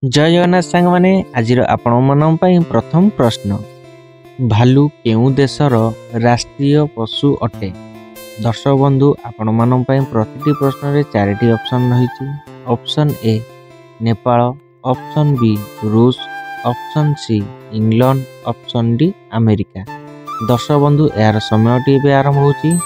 जय जगन्नाथ सांग माने आज आपण मन प्रथम प्रश्न भालू केउ देशर राष्ट्रीय पशु अटे। दर्शक बंधु आपण मन प्रति प्रश्न रे चारिटी ऑप्शन रही। Option A Nepal, option B रूस, option C England, option D America. दर्शक बंधु यार समय आरंभ होची।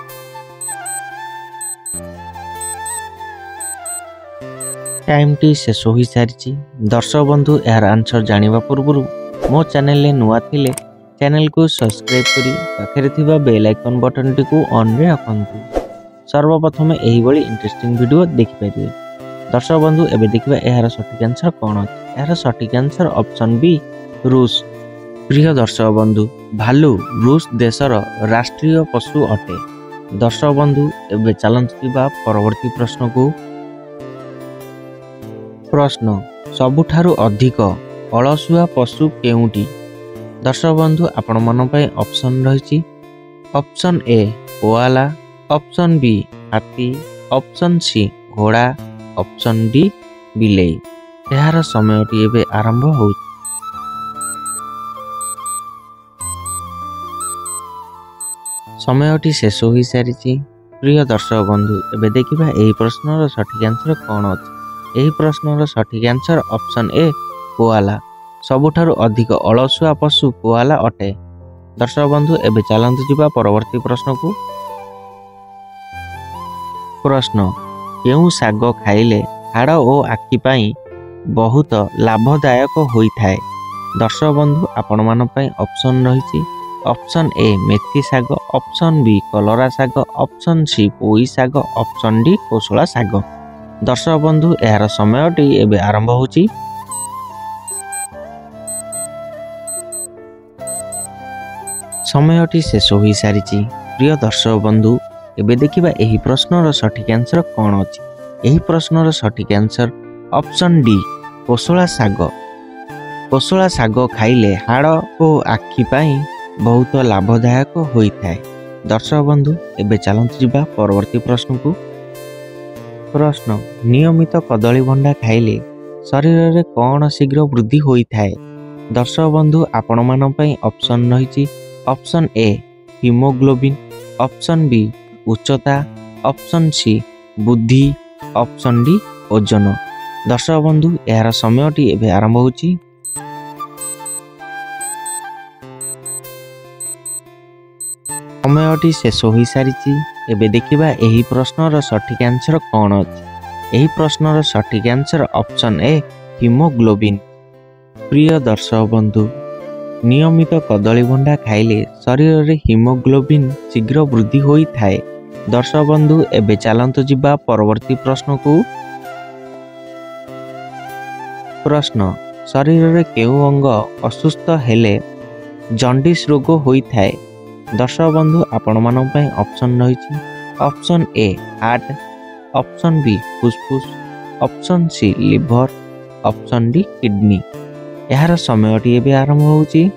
टाइम टी शेष हो सारी। दर्शक बंधु यार आंसर जानिबा पूर्व मो चैनल ले नुआ थिले चैनल को सब्सक्राइब करी पाखरे थिबा बेल आइकन बटन टी को ऑन रे रखंतु। सर्वप्रथम एही बड़ी इंटरेस्टिंग वीडियो देखि परिबे। दर्शक बंधु एबे देखिबा यार सटीक आंसर कोन अछि। यार सटीक आंसर ऑप्शन बी रूस। प्रिय दर्शक बंधु भालू रूस देशर राष्ट्रीय पशु अटे। दर्शक बंधु एबे चलंतिबा परवर्ती प्रश्न को। प्रश्न सबुठारु अधिक अलसुआ पशु केउटी। दर्शक बंधु आपण मन पय ऑप्शन रही। Option A koala, option B हाथी, ऑप्शन सी घोड़ा, ऑप्शन डी बिलेई। यार समयटी एबे आरंभ हो। समयटी शेष हो सारी। प्रिय दर्शक बंधु एबे देखिबा एही प्रश्नर सठिक आंसर कोन अछि। एही प्रश्नर सठिक आंसर ऑप्शन ए कोआला। सबुठारु अधिक अलसुआ पशु कोआला अटे। दर्शक बंधु एबे चलंतु जिबा परवर्ती प्रश्न को। प्रश्न केउ साग खाइले हाड़ और आखि पाई बहुत लाभदायक होइथाय। दर्शक बंधु आपण मान पई ऑप्शन रही। ऑप्शन ए मेथी साग, ऑप्शन बी कलरा साग, ऑप्शन सी पोई साग, ऑप्शन डी कोसला साग। दर्शक बंधु यार समयटी एबे आरंभ होची। समयटी शेष हो सारी। प्रिय दर्शक बंधु एबे देखिबा एही प्रश्नर सठिक आंसर कोन अछि। एही प्रश्नर सठिक आंसर ऑप्शन डी कोसला साग। कोसला साग खाइले हाड़ और आखि पाई बहुत लाभदायक होइथाय। दर्शक बंधु एबे चलंतु जिबा परवर्ती प्रश्न को। प्रश्न नियमित कदली भंडा खाइले शरीर रे कौन शीघ्र वृद्धि होइथाय। दर्शक बंधु आपण मान पई ऑप्शन रही। Option A haemoglobin, option B उच्चता, ऑप्शन सी बुद्धि, ऑप्शन डी ओजन। दर्शक बंधु यार समयटी एबे आरंभ होची। समयटी शेष हो सारी। एबे देखिबा एही प्रश्नर सठिक आंसर कोन अछि। एही प्रश्नर सठिक आंसर ऑप्शन ए हीमोग्लोबिन। प्रिय दर्शक बंधु नियमित कदली भंडा खाइले शरीर रे हीमोग्लोबिन शीघ्र वृद्धि होई थाए। दर्शक बंधु एबे चलंतु जिबा परवर्ती प्रश्न को। प्रश्न शरीर रे केउ अंग असुस्थ हेले जॉन्डिस रोग होई थाए। दर्शक बंधु आपण मान पय ऑप्शन रही। Option A heart, option B फुसफुस, option C liver, option D kidney. यार समयटी एबे आरंभ होची।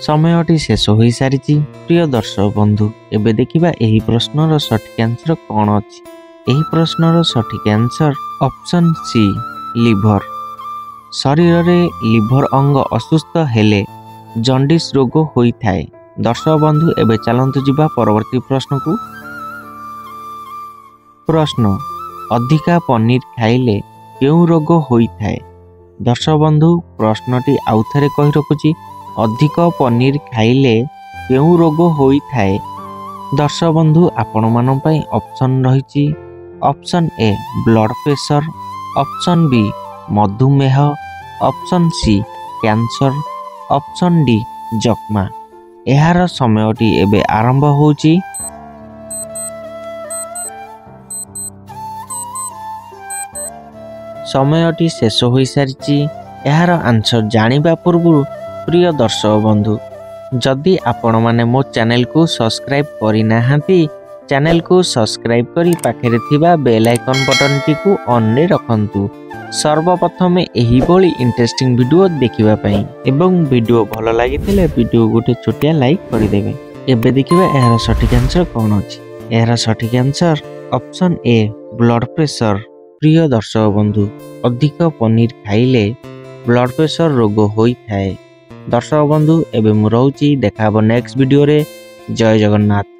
समयटी शेष हो सारी। प्रिय दर्शक बंधु एबे देखिबा एही प्रश्नर सठिक आंसर कोन अछि। एही प्रश्नर सठिक आंसर ऑप्शन सी लिवर। शरीर रे लिवर अंग असुस्थ हेले जॉन्डिस रोग होई थाए। दर्शक बंधु एबे चलंतु जिबा परवर्ती प्रश्न को। प्रश्न अधिका पनीर खाइले केउ रोग होई थाए। दर्शक बंधु प्रश्नटी आउथरे कहि रखुची। अधिक पनीर खाइले केउ रोग होई थाए। दर्शक बंधु आपण मान पई ऑप्शन रही। Option A blood pressure, option B मधुमेह, option C cancer, option D जक्मा। यार समयटी एबे आरंभ होची। समयटी शेष हो सारी। यार आंसर जानिबा पूर्व प्रिय दर्शक बंधु जदि आपण माने मो चैनल को सब्सक्राइब करि नाहांती चैनल को सब्सक्राइब करी पाखरे थिबा बेल आइकन बटन टी को ऑन रे रखंतु। सर्वप्रथम एही बड़ी इंटरेस्टिंग वीडियो देखिबा पई एवं वीडियो भल लागिथिले वीडियो गोटे छोटिया लाइक करि देबे। एबे देखिबा एहार सठिक आंसर कोन अछि। एहार सठिक answer option A blood pressure. ପ୍ରିୟ ଦର୍ଶକ ବନ୍ଧୁ, ଅଧିକ ପନିର ଖାଇଲେ ବ୍ଲଡ୍ ପ୍ରେସର ରୋଗ ହୋଇଥାଏ। ଦର୍ଶକ ବନ୍ଧୁ, ଏବେ ମୁଁ ରହୁଛି, ଦେଖା ହେବ ନେକ୍ସଟ ଭିଡ଼ିଓରେ। ଜୟ ଜଗନ୍ନାଥ।